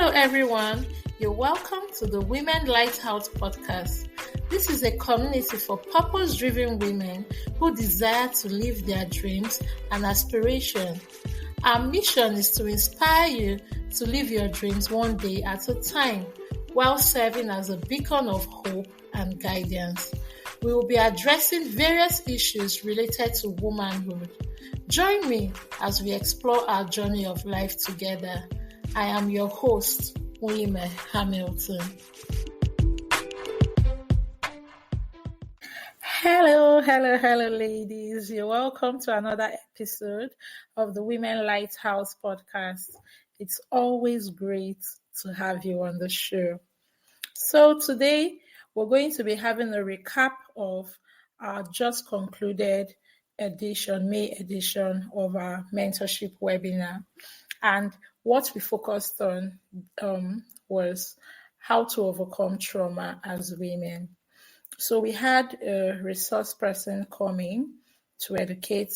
Hello, everyone. You're welcome to the Women Lighthouse podcast. This is a community for purpose-driven women who desire to live their dreams and aspirations. Our mission is to inspire you to live your dreams one day at a time, while serving as a beacon of hope and guidance. We will be addressing various issues related to womanhood. Join me as we explore our journey of life together. I am your host, Women Hamilton. Hello, ladies. You're welcome to another episode of the Women Lighthouse podcast. It's always great to have you on the show. So today, we're going to be having a recap of our just concluded May edition of our mentorship webinar. And what we focused on was how to overcome trauma as women. So we had a resource person coming to educate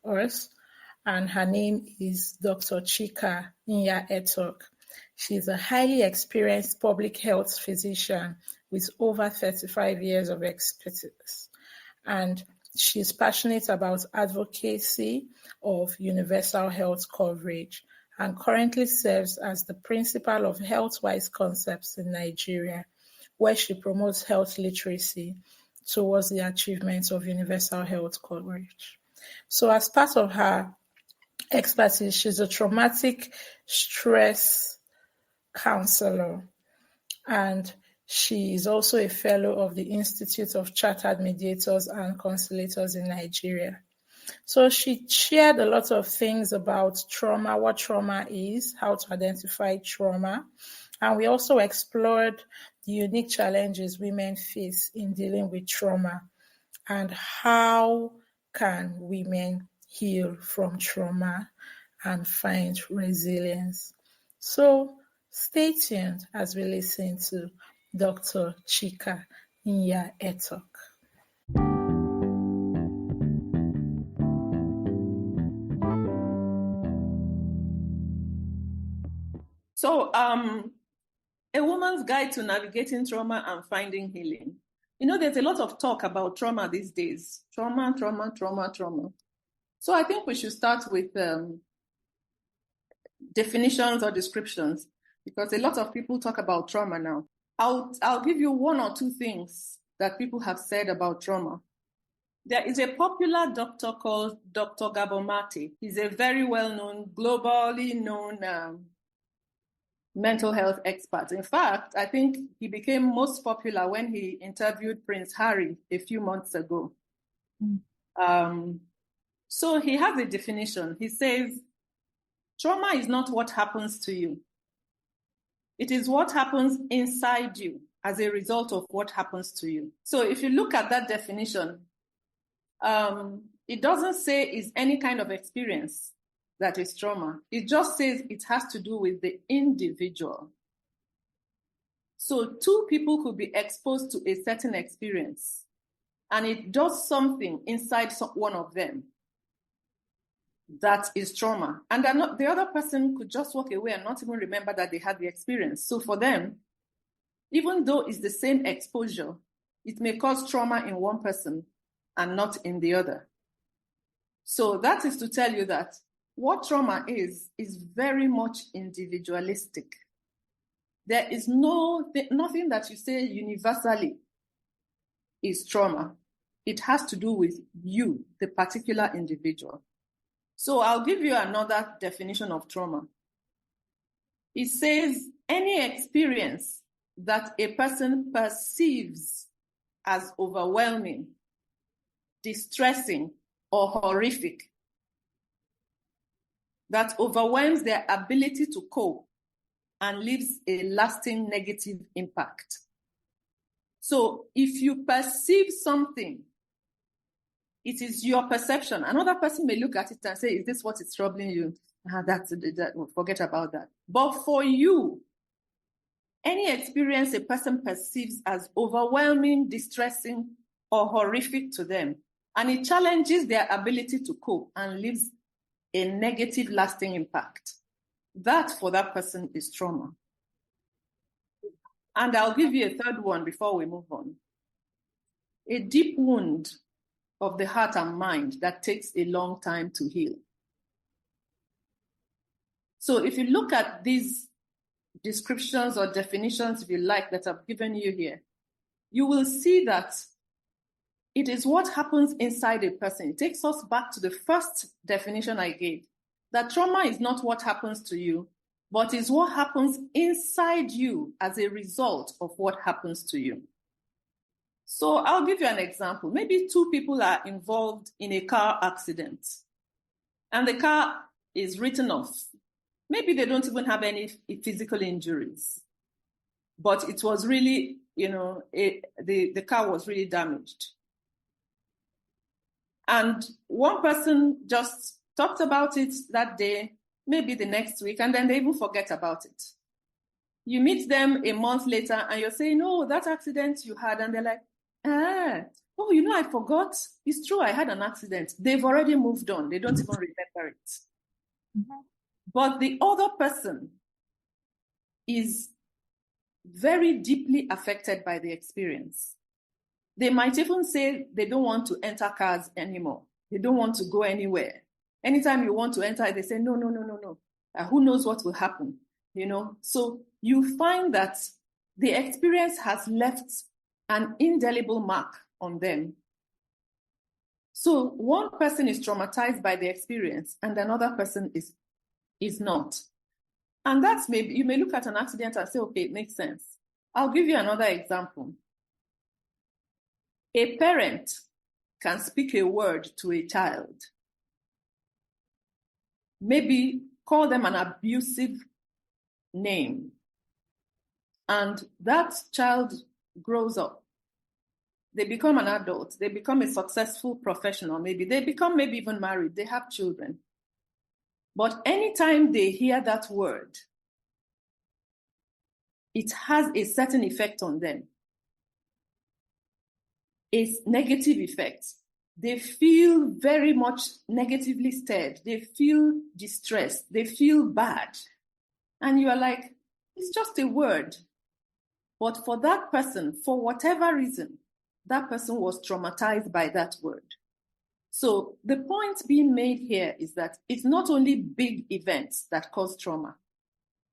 us, and her name is Dr. Chika Nya Etok. She's a highly experienced public health physician with over 35 years of expertise. And she's passionate about advocacy of universal health coverage and currently serves as the principal of Healthwise Concepts in Nigeria, where she promotes health literacy towards the achievement of universal health coverage. So as part of her expertise, she's a traumatic stress counselor, and she is also a fellow of the Institute of Chartered Mediators and Counselators in Nigeria. So she shared a lot of things about trauma, what trauma is, how to identify trauma, and we also explored the unique challenges women face in dealing with trauma and how can women heal from trauma and find resilience. So stay tuned as we listen to Dr. Chika Nya Etok. So, a woman's guide to navigating trauma and finding healing. You know, there's a lot of talk about trauma these days. Trauma. So I think we should start with definitions or descriptions, because a lot of people talk about trauma now. I'll give you one or two things that people have said about trauma. There is a popular doctor called Dr. Gabor Mate. He's a very well-known, globally known mental health expert. In fact, I think he became most popular when he interviewed Prince Harry a few months ago. So he has a definition. He says, trauma is not what happens to you. It is what happens inside you as a result of what happens to you. So if you look at that definition, it doesn't say it's any kind of experience that is trauma. It just says it has to do with the individual. So two people could be exposed to a certain experience, and it does something inside one of them that is trauma. And the other person could just walk away and not even remember that they had the experience. So for them, even though it's the same exposure, it may cause trauma in one person and not in the other. So that is to tell you that what trauma is very much individualistic. There is nothing that you say universally is trauma. It has to do with you, the particular individual. So I'll give you another definition of trauma. It says any experience that a person perceives as overwhelming, distressing, or horrific, that overwhelms their ability to cope and leaves a lasting negative impact. So if you perceive something, it is your perception. Another person may look at it and say, is this what is troubling you? Forget about that. But for you, any experience a person perceives as overwhelming, distressing, or horrific to them, and it challenges their ability to cope and leaves a negative lasting impact, that for that person is trauma. And I'll give you a third one before we move on. A deep wound of the heart and mind that takes a long time to heal. So if you look at these descriptions or definitions, if you like, that I've given you here, you will see that it is what happens inside a person. It takes us back to the first definition I gave, that trauma is not what happens to you, but is what happens inside you as a result of what happens to you. So I'll give you an example. Maybe two people are involved in a car accident, and the car is written off. Maybe they don't even have any physical injuries, but it was really, the car was really damaged. And one person just talked about it that day, maybe the next week, and then they even forget about it. You meet them a month later and you're saying, "Oh, that accident you had," and they're like, I forgot. It's true, I had an accident. They've already moved on. They don't even remember it. Mm-hmm. But the other person is very deeply affected by the experience. They might even say they don't want to enter cars anymore. They don't want to go anywhere. Anytime you want to enter, they say, no. Who knows what will happen, So you find that the experience has left an indelible mark on them. So one person is traumatized by the experience and another person is not. And that's maybe, you may look at an accident and say, okay, it makes sense. I'll give you another example. A parent can speak a word to a child, maybe call them an abusive name, and that child grows up. They become an adult, they become a successful professional, maybe they become even married, they have children. But anytime they hear that word, it has a certain effect on them. A negative effect. They feel very much negatively stirred. They feel distressed. They feel bad. And you are like, it's just a word. But for that person, for whatever reason, that person was traumatized by that word. So the point being made here is that it's not only big events that cause trauma.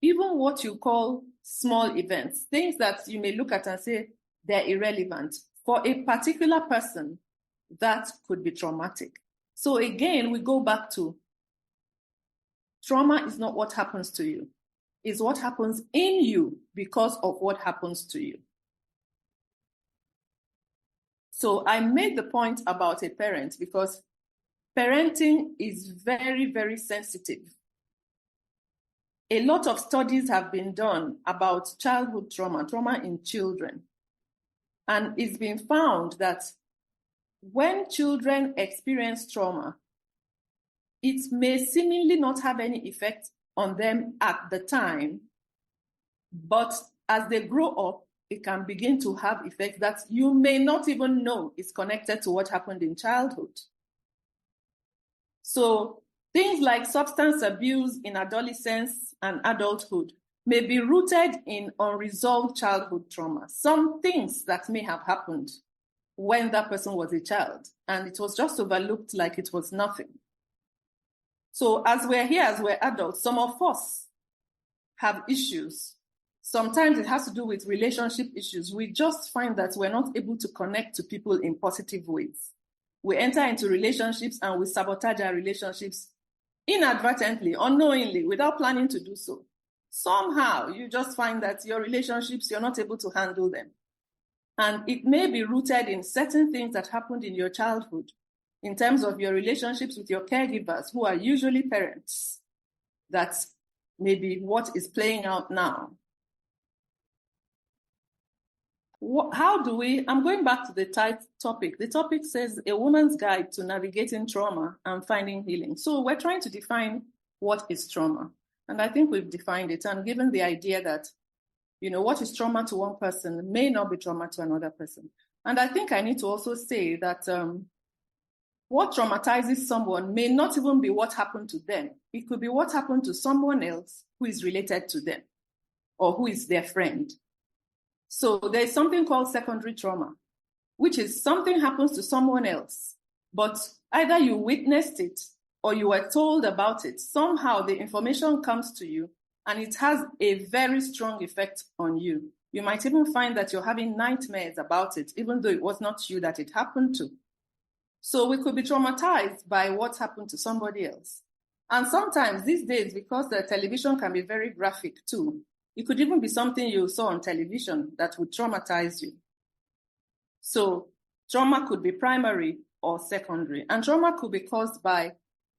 Even what you call small events, things that you may look at and say they're irrelevant, for a particular person, that could be traumatic. So again, we go back to trauma is not what happens to you. It's what happens in you because of what happens to you. So I made the point about a parent because parenting is very, very sensitive. A lot of studies have been done about childhood trauma in children. And it's been found that when children experience trauma, it may seemingly not have any effect on them at the time, but as they grow up, it can begin to have effects that you may not even know is connected to what happened in childhood. So things like substance abuse in adolescence and adulthood may be rooted in unresolved childhood trauma, some things that may have happened when that person was a child, and it was just overlooked like it was nothing. So as we're here, as we're adults, some of us have issues. Sometimes it has to do with relationship issues. We just find that we're not able to connect to people in positive ways. We enter into relationships and we sabotage our relationships inadvertently, unknowingly, without planning to do so. Somehow, you just find that your relationships, you're not able to handle them. And it may be rooted in certain things that happened in your childhood, in terms of your relationships with your caregivers, who are usually parents. That's maybe what is playing out now. How do we, I'm going back to the topic. The topic says a woman's guide to navigating trauma and finding healing. So we're trying to define what is trauma. And I think we've defined it and given the idea that, what is trauma to one person may not be trauma to another person. And I think I need to also say that what traumatizes someone may not even be what happened to them. It could be what happened to someone else who is related to them or who is their friend. So there's something called secondary trauma, which is something happens to someone else, but either you witnessed it or you were told about it. Somehow the information comes to you and it has a very strong effect on you. You might even find that you're having nightmares about it, even though it was not you that it happened to. So we could be traumatized by what happened to somebody else. And sometimes these days, because the television can be very graphic too, it could even be something you saw on television that would traumatize you. So trauma could be primary or secondary. And trauma could be caused by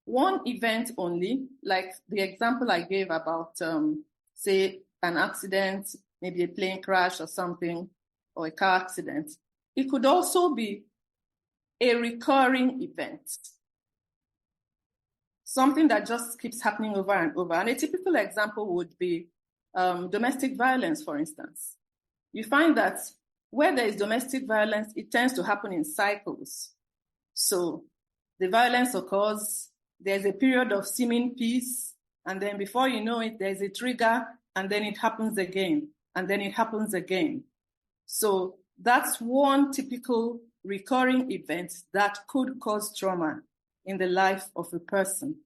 one event only, like the example I gave about, say, an accident, maybe a plane crash or something, or a car accident. It could also be a recurring event, something that just keeps happening over and over. And a typical example would be domestic violence, for instance. You find that where there is domestic violence, it tends to happen in cycles. So the violence occurs, there's a period of seeming peace, and then before you know it, there's a trigger, and then it happens again, and then it happens again. So that's one typical recurring event that could cause trauma in the life of a person.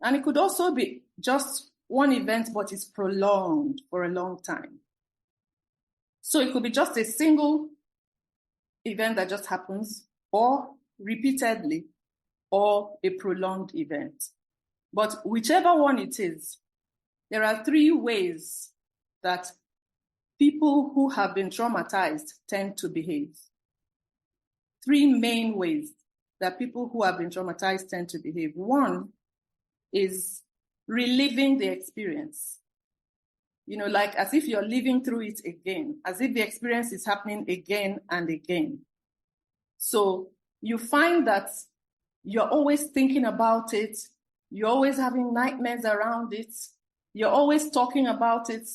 And it could also be just one event, but it's prolonged for a long time. So it could be just a single event that just happens, or repeatedly, or a prolonged event. But whichever one it is, there are three ways that people who have been traumatized tend to behave. Three main ways that people who have been traumatized tend to behave. One is reliving the experience. Like as if you're living through it again, as if the experience is happening again and again. So you find that you're always thinking about it, you're always having nightmares around it, you're always talking about it.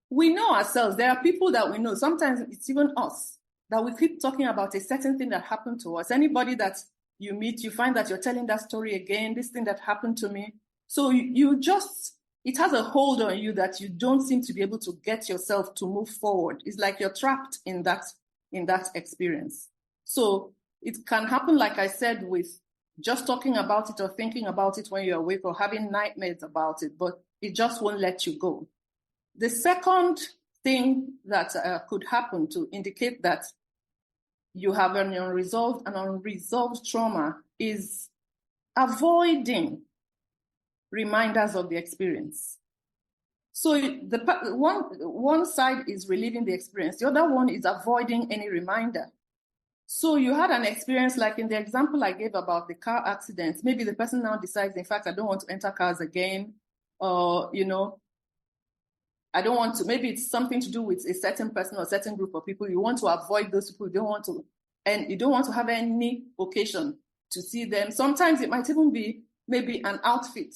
We know ourselves. There are people that we know, sometimes it's even us, that we keep talking about a certain thing that happened to us. Anybody that you meet, you find that you're telling that story again, this thing that happened to me. So it has a hold on you that you don't seem to be able to get yourself to move forward. It's like you're trapped in that experience. So it can happen, like I said, with just talking about it or thinking about it when you're awake or having nightmares about it, but it just won't let you go. The second thing that could happen to indicate that you have an unresolved trauma is avoiding reminders of the experience. So the one side is reliving the experience. The other one is avoiding any reminder. So you had an experience like in the example I gave about the car accident. Maybe the person now decides, in fact, I don't want to enter cars again. Or, I don't want to, maybe it's something to do with a certain person or a certain group of people. You want to avoid those people. You don't want to have any occasion to see them. Sometimes it might even be maybe an outfit,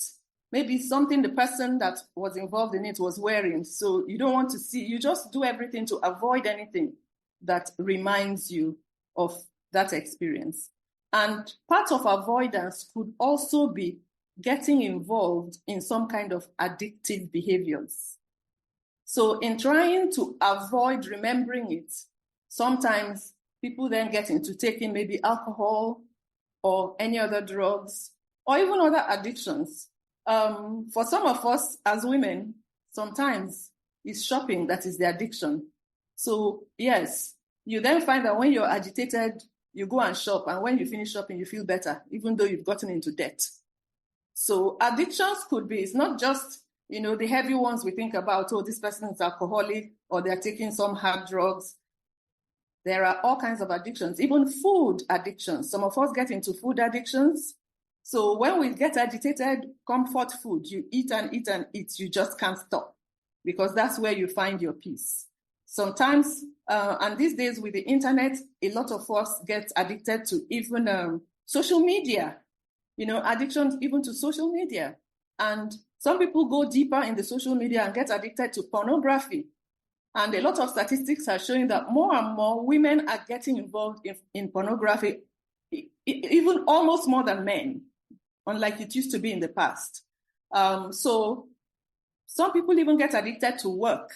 maybe something the person that was involved in it was wearing. So you don't want to see, you just do everything to avoid anything that reminds you of that experience. And part of avoidance could also be getting involved in some kind of addictive behaviors. So in trying to avoid remembering it, sometimes people then get into taking maybe alcohol or any other drugs or even other addictions. For some of us as women, sometimes it's shopping that is the addiction. So yes, you then find that when you're agitated, you go and shop, and when you finish shopping, you feel better, even though you've gotten into debt. So addictions could be, it's not just, the heavy ones we think about, oh, this person is alcoholic or they're taking some hard drugs. There are all kinds of addictions, even food addictions. Some of us get into food addictions. So when we get agitated, comfort food, you eat and eat and eat, you just can't stop because that's where you find your peace. Sometimes, and these days with the internet, a lot of us get addicted to even social media, addictions even to social media. And some people go deeper in the social media and get addicted to pornography. And a lot of statistics are showing that more and more women are getting involved in pornography, even almost more than men, unlike it used to be in the past. So some people even get addicted to work.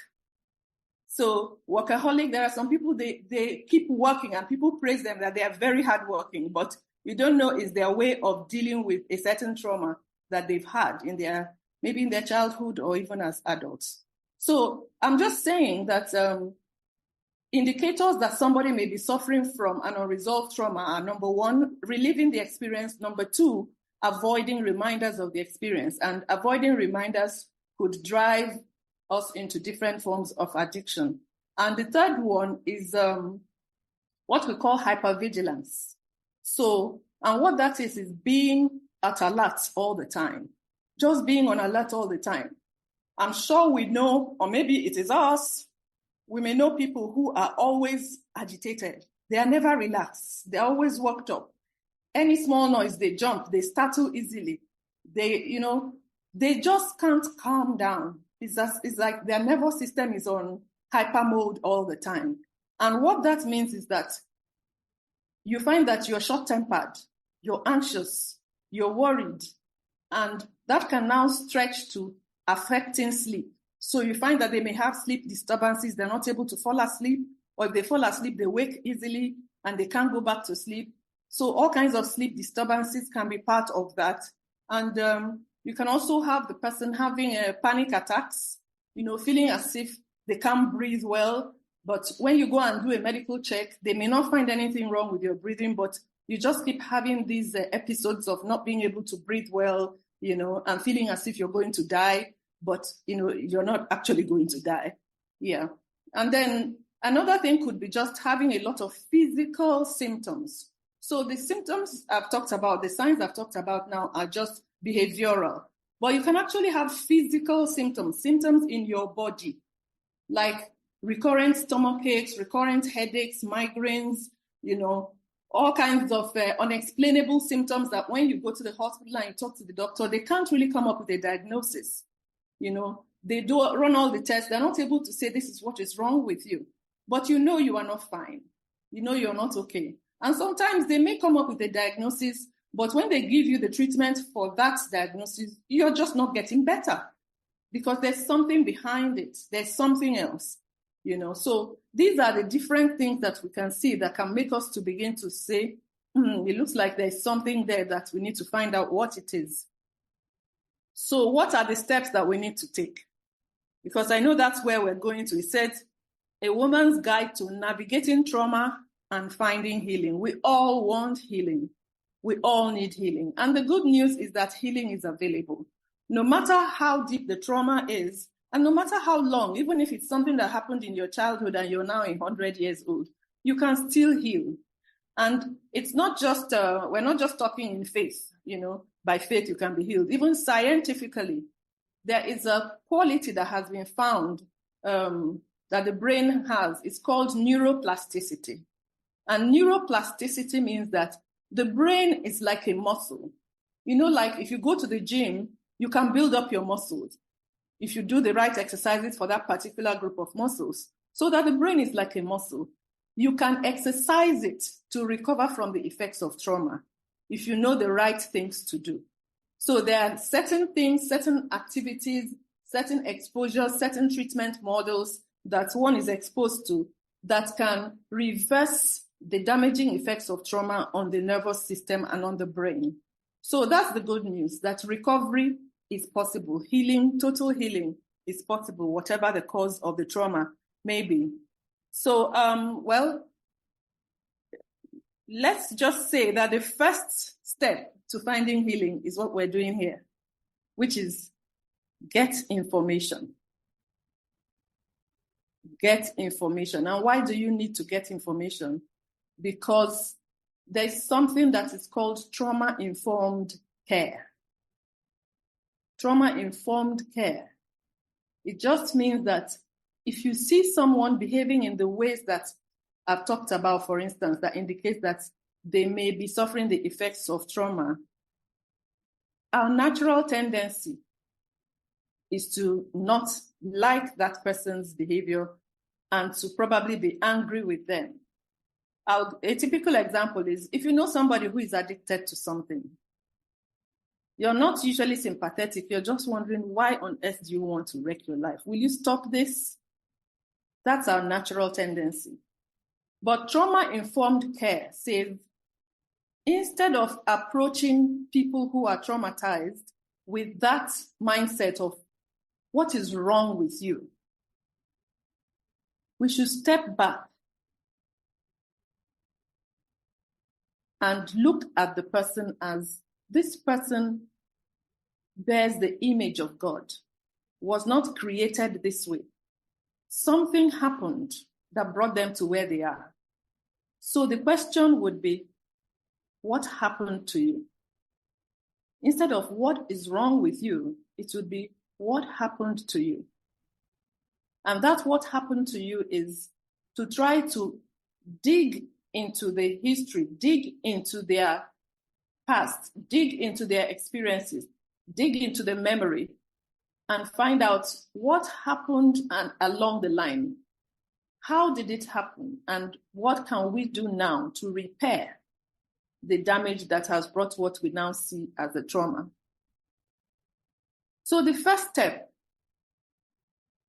So workaholic, there are some people, they keep working and people praise them that they are very hardworking, but you don't know is their way of dealing with a certain trauma that they've had maybe in their childhood or even as adults. So I'm just saying that indicators that somebody may be suffering from an unresolved trauma are, number one, reliving the experience. Number two, avoiding reminders of the experience. And avoiding reminders could drive us into different forms of addiction. And the third one is what we call hypervigilance. So, and what that is being at alert all the time. Just being on alert all the time. I'm sure we know, or maybe it is us, we may know people who are always agitated. They are never relaxed. They're always worked up. Any small noise, they jump, they startle easily. They just can't calm down. It's like their nervous system is on hyper mode all the time. And what that means is that you find that you're short-tempered, you're anxious, you're worried, and that can now stretch to affecting sleep. So you find that they may have sleep disturbances, they're not able to fall asleep, or if they fall asleep, they wake easily and they can't go back to sleep. So all kinds of sleep disturbances can be part of that. And you can also have the person having panic attacks, feeling as if they can't breathe well. But when you go and do a medical check, they may not find anything wrong with your breathing, but you just keep having these episodes of not being able to breathe well, and feeling as if you're going to die, but, you're not actually going to die. Yeah. And then another thing could be just having a lot of physical symptoms. So the symptoms I've talked about, the signs I've talked about now are just behavioral. But you can actually have physical symptoms in your body, like recurrent stomach aches, recurrent headaches, migraines, all kinds of unexplainable symptoms that when you go to the hospital and you talk to the doctor, they can't really come up with a diagnosis. They do run all the tests. They're not able to say this is what is wrong with you. But you are not fine. You're not okay. And sometimes they may come up with a diagnosis, but when they give you the treatment for that diagnosis, you're just not getting better because there's something behind it. There's something else, So these are the different things that we can see that can make us to begin to say, it looks like there's something there that we need to find out what it is. So what are the steps that we need to take? Because I know that's where we're going to. It said, a woman's guide to navigating trauma and finding healing. We all want healing. We all need healing. And the good news is that healing is available. No matter how deep the trauma is, and no matter how long, even if it's something that happened in your childhood and you're now 100 years old, you can still heal. And it's not just, we're not just talking in faith, by faith you can be healed. Even scientifically, there is a quality that has been found that the brain has. It's called neuroplasticity. And neuroplasticity means that the brain is like a muscle. Like if you go to the gym, you can build up your muscles if you do the right exercises for that particular group of muscles, so that the brain is like a muscle. You can exercise it to recover from the effects of trauma if you know the right things to do. So there are certain things, certain activities, certain exposures, certain treatment models that one is exposed to that can reverse the damaging effects of trauma on the nervous system and on the brain. So that's the good news, that recovery is possible. Healing, total healing is possible, whatever the cause of the trauma may be. So, let's just say that the first step to finding healing is what we're doing here, which is get information. Get information. And why do you need to get information? Because there's something that is called trauma-informed care. Trauma-informed care. It just means that if you see someone behaving in the ways that I've talked about, for instance, that indicates that they may be suffering the effects of trauma, our natural tendency is to not like that person's behavior and to probably be angry with them. A typical example is if you know somebody who is addicted to something, you're not usually sympathetic. You're just wondering, why on earth do you want to wreck your life? Will you stop this? That's our natural tendency. But trauma-informed care says, instead of approaching people who are traumatized with that mindset of what is wrong with you, we should step back and look at the person as this person bears the image of God, was not created this way. Something happened that brought them to where they are. So the question would be, what happened to you? Instead of what is wrong with you, it would be, what happened to you? And that what happened to you is to try to dig into the history, dig into their past, dig into their experiences, dig into the memory, and find out what happened and along the line. How did it happen? And what can we do now to repair the damage that has brought what we now see as a trauma? So the first step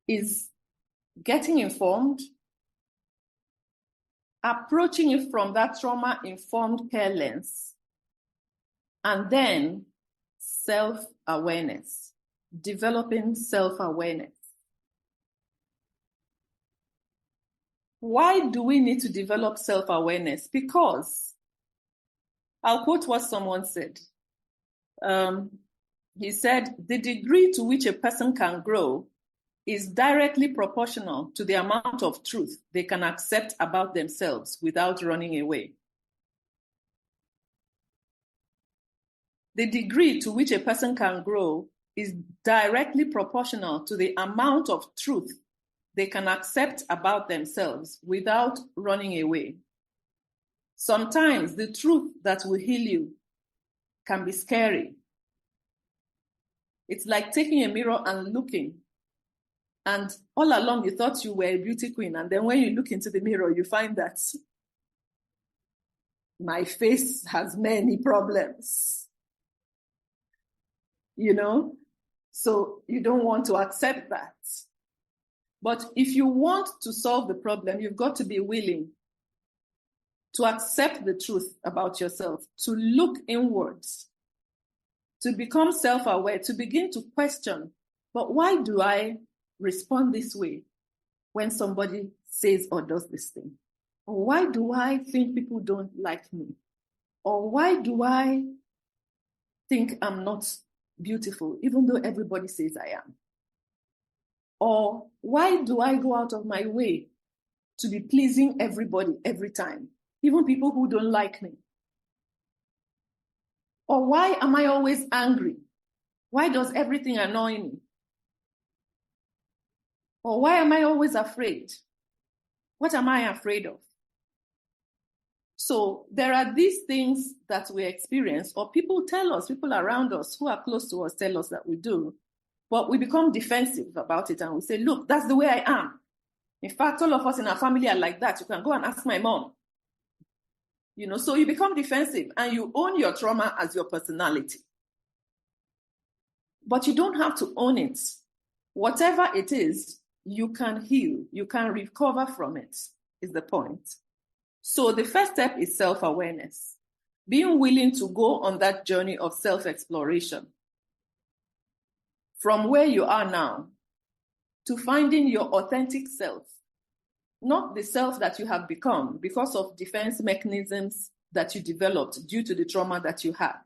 is getting informed, approaching it from that trauma-informed care lens, and then self-awareness, developing self-awareness. Why do we need to develop self-awareness? Because I'll quote what someone said. He said, the degree to which a person can grow is directly proportional to the amount of truth they can accept about themselves without running away. The degree to which a person can grow is directly proportional to the amount of truth they can accept about themselves without running away. Sometimes the truth that will heal you can be scary. It's like taking a mirror and looking, and all along you thought you were a beauty queen, and then when you look into the mirror, you find that my face has many problems. So you don't want to accept that. But if you want to solve the problem, you've got to be willing to accept the truth about yourself, to look inwards, to become self-aware, to begin to question, but why do I respond this way when somebody says or does this thing? Or why do I think people don't like me? Or why do I think I'm not beautiful, even though everybody says I am? Or why do I go out of my way to be pleasing everybody every time, even people who don't like me? Or why am I always angry? Why does everything annoy me? Or why am I always afraid? What am I afraid of? So there are these things that we experience, or people tell us, people around us who are close to us tell us that we do, but we become defensive about it and we say, look, that's the way I am. In fact, all of us in our family are like that. You can go and ask my mom. So you become defensive and you own your trauma as your personality. But you don't have to own it. Whatever it is, you can heal. You can recover from it, is the point. So the first step is self-awareness. Being willing to go on that journey of self-exploration. From where you are now to finding your authentic self. Not the self that you have become because of defense mechanisms that you developed due to the trauma that you had.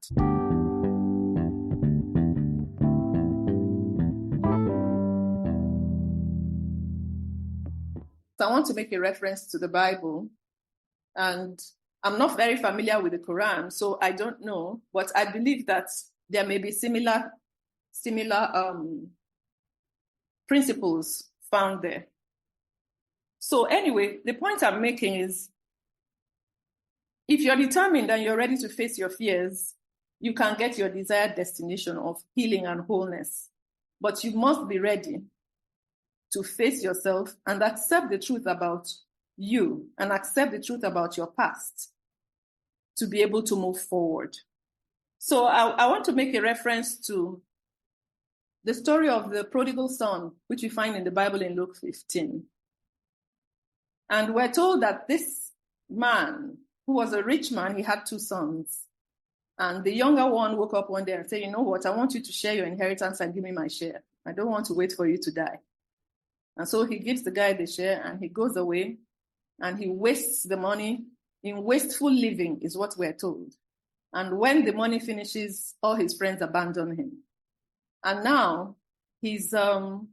So I want to make a reference to the Bible, and I'm not very familiar with the Quran, so I don't know, but I believe that there may be similar principles found there. So anyway, the point I'm making is, if you're determined and you're ready to face your fears, you can get your desired destination of healing and wholeness. But you must be ready to face yourself and accept the truth about you and accept the truth about your past to be able to move forward. So I want to make a reference to the story of the prodigal son, which we find in the Bible in Luke 15. And we're told that this man, who was a rich man, he had 2 sons. And the younger one woke up one day and said, you know what, I want you to share your inheritance and give me my share. I don't want to wait for you to die. And so he gives the guy the share and he goes away and he wastes the money in wasteful living, is what we're told. And when the money finishes, all his friends abandon him. And now he's so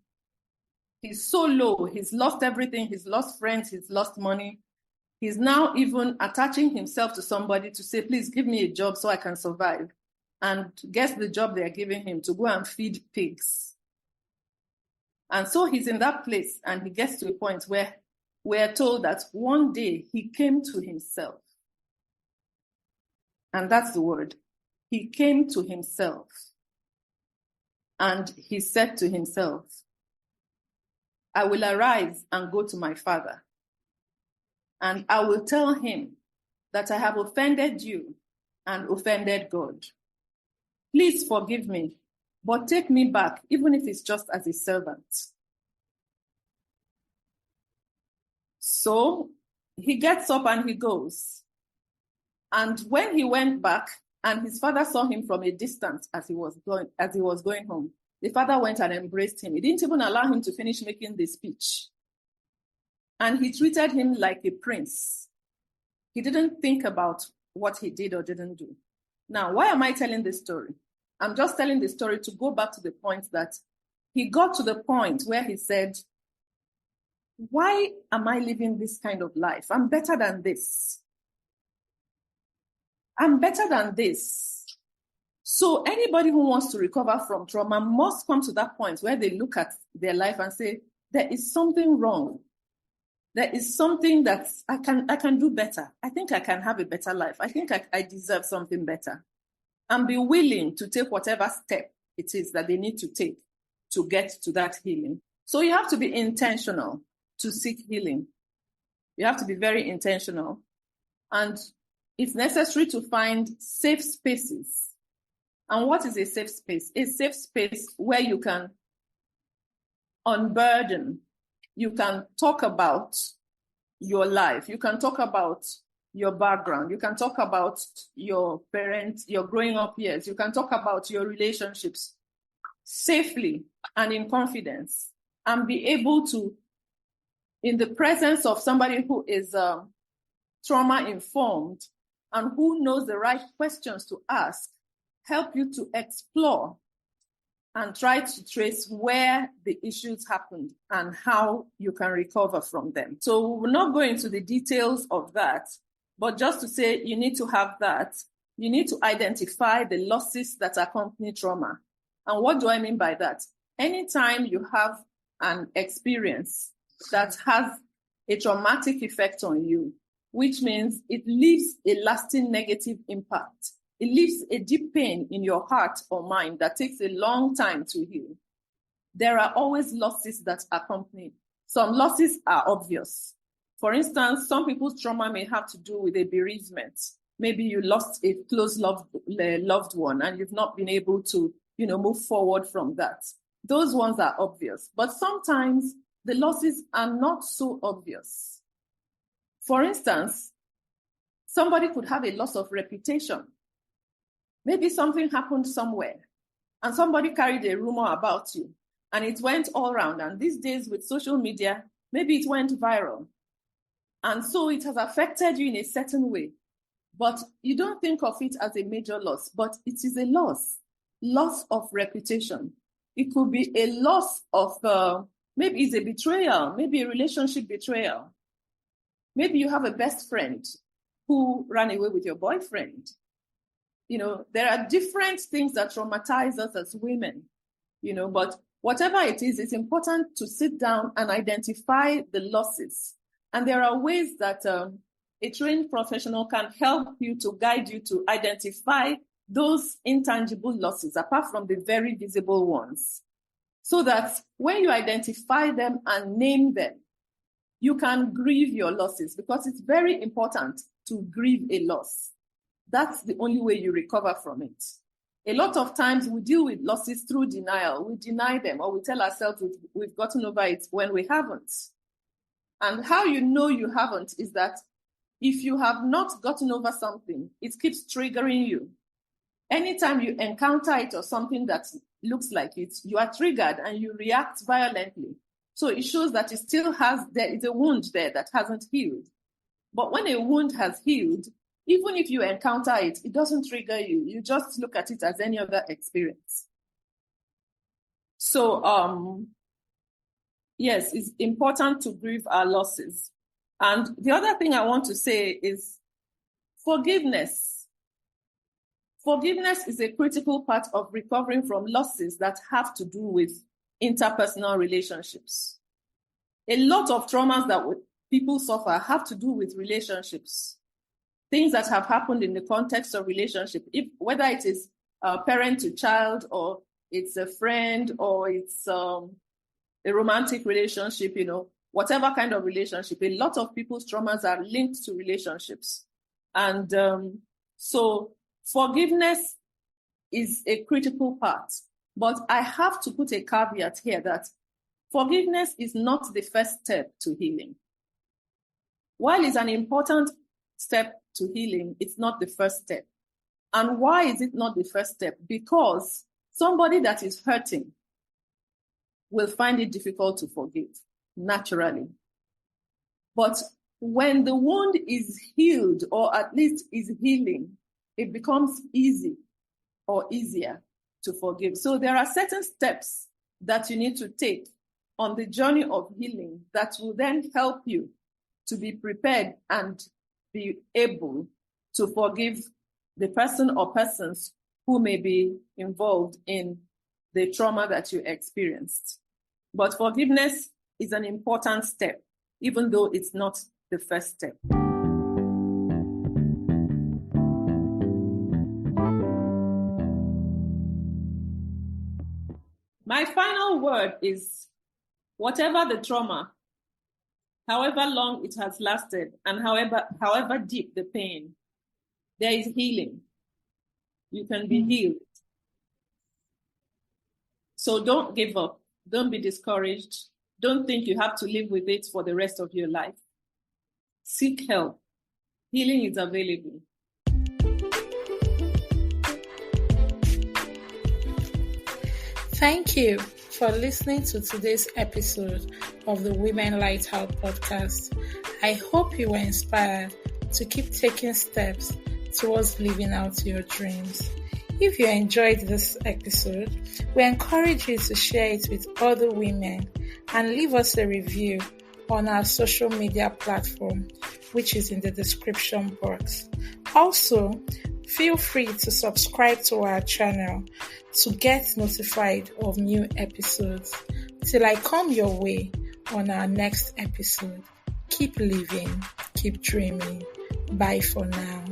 low. He's lost everything. He's lost friends. He's lost money. He's now even attaching himself to somebody to say, please give me a job so I can survive. And guess the job they're giving him? To go and feed pigs. And so he's in that place and he gets to a point where we're told that one day he came to himself. And that's the word. He came to himself. And he said to himself, I will arise and go to my father. And I will tell him that I have offended you and offended God. Please forgive me, but take me back, even if it's just as a servant. So he gets up and he goes. And when he went back, and his father saw him from a distance as he was going home, the father went and embraced him. He didn't even allow him to finish making the speech. And he treated him like a prince. He didn't think about what he did or didn't do. Now, why am I telling this story? I'm just telling the story to go back to the point that he got to the point where he said, why am I living this kind of life? I'm better than this. I'm better than this. So anybody who wants to recover from trauma must come to that point where they look at their life and say, there is something wrong. There is something that I can do better. I think I can have a better life. I think I deserve something better. And be willing to take whatever step it is that they need to take to get to that healing. So you have to be intentional to seek healing. You have to be very intentional. And it's necessary to find safe spaces. And what is a safe space? A safe space where you can unburden. You can talk about your life. You can talk about your background. You can talk about your parents, your growing up years. You can talk about your relationships safely and in confidence, and be able to, in the presence of somebody who is trauma-informed and who knows the right questions to ask, help you to explore and try to trace where the issues happened and how you can recover from them. So we're not going into the details of that, but just to say you need to have that. You need to identify the losses that accompany trauma. And what do I mean by that? Anytime you have an experience that has a traumatic effect on you, which means it leaves a lasting negative impact. It leaves a deep pain in your heart or mind that takes a long time to heal. There are always losses that accompany. Some losses are obvious. For instance, some people's trauma may have to do with a bereavement. Maybe you lost a close loved one and you've not been able to, move forward from that. Those ones are obvious. But sometimes the losses are not so obvious. For instance, somebody could have a loss of reputation. Maybe something happened somewhere and somebody carried a rumor about you and it went all around. And these days with social media, maybe it went viral. And so it has affected you in a certain way. But you don't think of it as a major loss, but it is a loss of reputation. It could be a loss of, maybe it's a betrayal, maybe a relationship betrayal. Maybe you have a best friend who ran away with your boyfriend. There are different things that traumatize us as women, but whatever it is, it's important to sit down and identify the losses. And there are ways that a trained professional can help you to guide you to identify those intangible losses, apart from the very visible ones, so that when you identify them and name them, you can grieve your losses, because it's very important to grieve a loss. That's the only way you recover from it. A lot of times we deal with losses through denial. We deny them, or we tell ourselves we've gotten over it when we haven't. And how you know you haven't is that if you have not gotten over something, it keeps triggering you. Anytime you encounter it or something that looks like it, you are triggered and you react violently. So it shows that it still there is a wound there that hasn't healed. But when a wound has healed, even if you encounter it, it doesn't trigger you. You just look at it as any other experience. So, yes, it's important to grieve our losses. And the other thing I want to say is forgiveness. Forgiveness is a critical part of recovering from losses that have to do with interpersonal relationships. A lot of traumas that people suffer have to do with relationships. Things that have happened in the context of relationship, whether it is parent to child, or it's a friend, or it's a romantic relationship, whatever kind of relationship, a lot of people's traumas are linked to relationships. And so forgiveness is a critical part. But I have to put a caveat here that forgiveness is not the first step to healing. While it's an important step to healing, it's not the first step. And why is it not the first step? Because somebody that is hurting will find it difficult to forgive, naturally. But when the wound is healed, or at least is healing, it becomes easy or easier to forgive. So there are certain steps that you need to take on the journey of healing that will then help you to be prepared and be able to forgive the person or persons who may be involved in the trauma that you experienced. But forgiveness is an important step, even though it's not the first step. My final word is, whatever the trauma, however long it has lasted, and however deep the pain, there is healing. You can be healed. So don't give up. Don't be discouraged. Don't think you have to live with it for the rest of your life. Seek help. Healing is available. Thank you for listening to today's episode of the Women Lighthouse podcast. I hope you were inspired to keep taking steps towards living out your dreams. If you enjoyed this episode, we encourage you to share it with other women and leave us a review on our social media platform, which is in the description box. Also, feel free to subscribe to our channel to get notified of new episodes. Till I come your way on our next episode, keep living, keep dreaming. Bye for now.